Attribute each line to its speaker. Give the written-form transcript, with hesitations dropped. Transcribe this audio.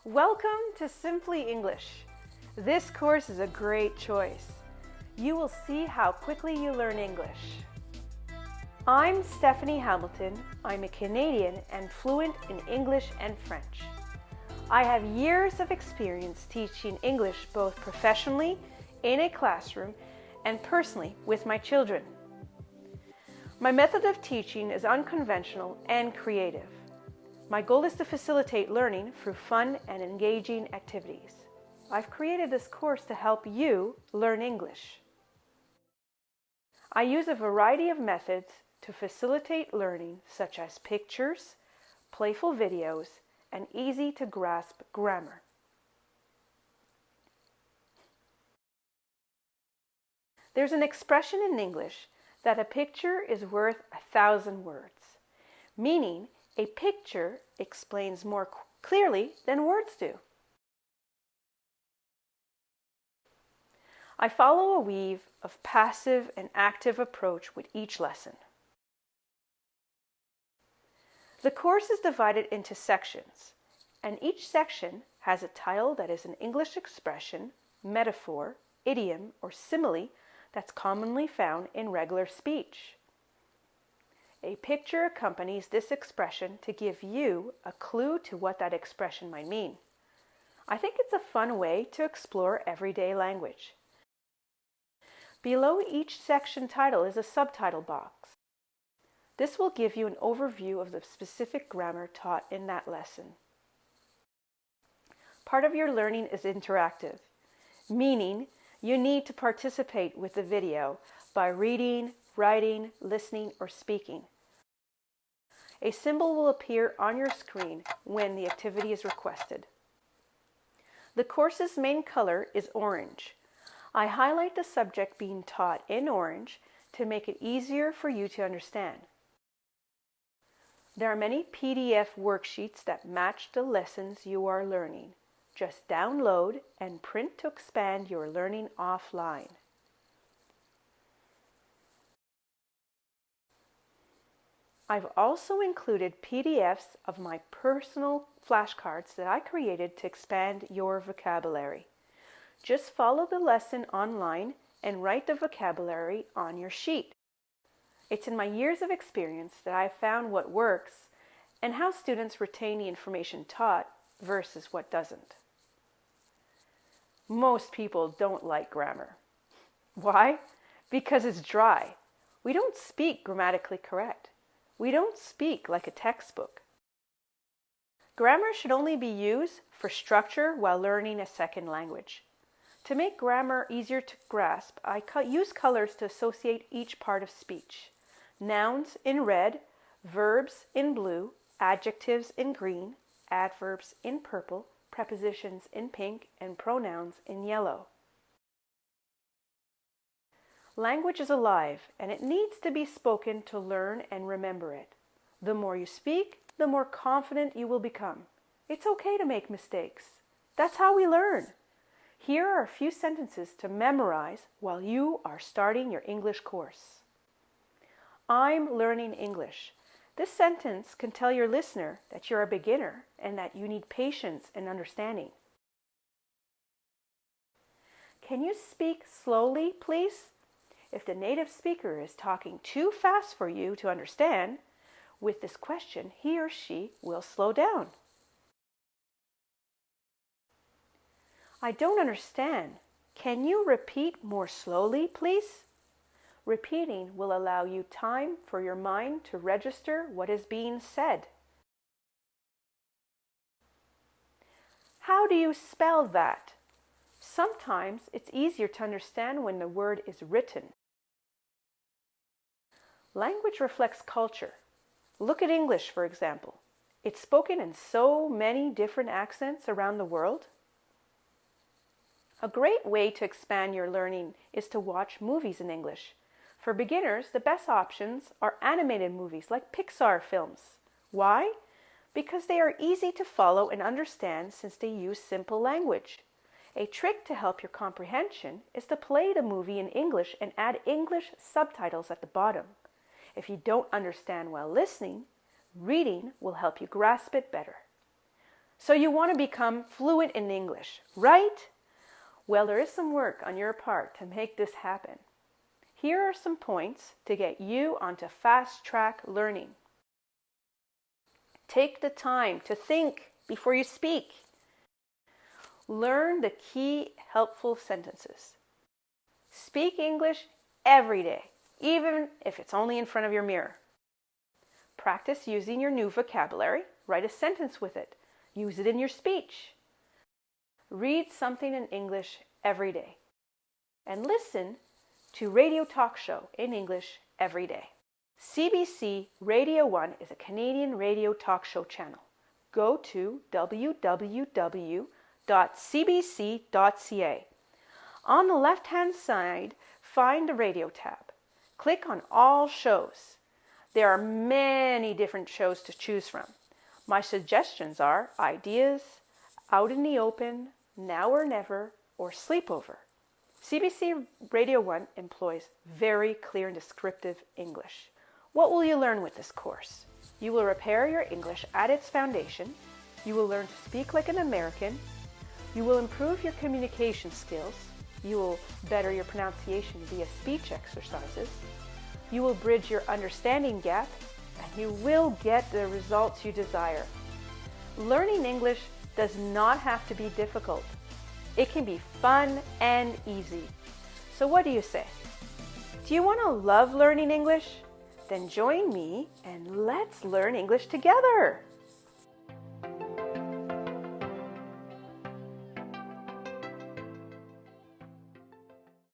Speaker 1: Welcome to Simply English. This course is a great choice. You will see how quickly you learn English. I'm Stephanie Hamilton. I'm a Canadian and fluent in English and French. I have years of experience teaching English both professionally, in a classroom, and personally with my children. My method of teaching is unconventional and creative. My goal is to facilitate learning through fun and engaging activities. I've created this course to help you learn English. I use a variety of methods to facilitate learning, such as pictures, playful videos, and easy-to-grasp grammar. There's an expression in English that a picture is worth 1,000 words, meaning a picture explains more clearly than words do. I follow a weave of passive and active approach with each lesson. The course is divided into sections, and each section has a title that is an English expression, metaphor, idiom, or simile that's commonly found in regular speech. A picture accompanies this expression to give you a clue to what that expression might mean. I think it's a fun way to explore everyday language. Below each section title is a subtitle box. This will give you an overview of the specific grammar taught in that lesson. Part of your learning is interactive, meaning you need to participate with the video by reading, writing, listening, or speaking. A symbol will appear on your screen when the activity is requested. The course's main color is orange. I highlight the subject being taught in orange to make it easier for you to understand. There are many PDF worksheets that match the lessons you are learning. Just download and print to expand your learning offline. I've also included PDFs of my personal flashcards that I created to expand your vocabulary. Just follow the lesson online and write the vocabulary on your sheet. It's in my years of experience that I've found what works and how students retain the information taught versus what doesn't. Most people don't like grammar. Why? Because it's dry. We don't speak grammatically correct. We don't speak like a textbook. Grammar should only be used for structure while learning a second language. To make grammar easier to grasp, I use colors to associate each part of speech. Nouns in red, verbs in blue, adjectives in green, adverbs in purple, prepositions in pink, and pronouns in yellow. Language is alive, and it needs to be spoken to learn and remember it. The more you speak, the more confident you will become. It's okay to make mistakes. That's how we learn. Here are a few sentences to memorize while you are starting your English course. I'm learning English. This sentence can tell your listener that you're a beginner and that you need patience and understanding. Can you speak slowly, please? If the native speaker is talking too fast for you to understand, with this question, he or she will slow down. I don't understand. Can you repeat more slowly, please? Repeating will allow you time for your mind to register what is being said. How do you spell that? Sometimes it's easier to understand when the word is written. Language reflects culture. Look at English, for example. It's spoken in so many different accents around the world. A great way to expand your learning is to watch movies in English. For beginners, the best options are animated movies like Pixar films. Why? Because they are easy to follow and understand since they use simple language. A trick to help your comprehension is to play the movie in English and add English subtitles at the bottom. If you don't understand while listening, reading will help you grasp it better. So you want to become fluent in English, right? Well, there is some work on your part to make this happen. Here are some points to get you onto fast-track learning. Take the time to think before you speak. Learn the key helpful sentences. Speak English every day, even if it's only in front of your mirror. Practice using your new vocabulary. Write a sentence with it. Use it in your speech. Read something in English every day. And listen to Radio Talk Show in English every day. CBC Radio 1 is a Canadian radio talk show channel. Go to www.cbc.ca. On the left-hand side, find the radio tab. Click on All Shows. There are many different shows to choose from. My suggestions are Ideas, Out in the Open, Now or Never, or Sleepover. CBC Radio 1 employs very clear and descriptive English. What will you learn with this course? You will repair your English at its foundation. You will learn to speak like an American. You will improve your communication skills. You will better your pronunciation via speech exercises. You will bridge your understanding gap, and you will get the results you desire. Learning English does not have to be difficult. It can be fun and easy. So what do you say? Do you want to love learning English? Then join me and let's learn English together.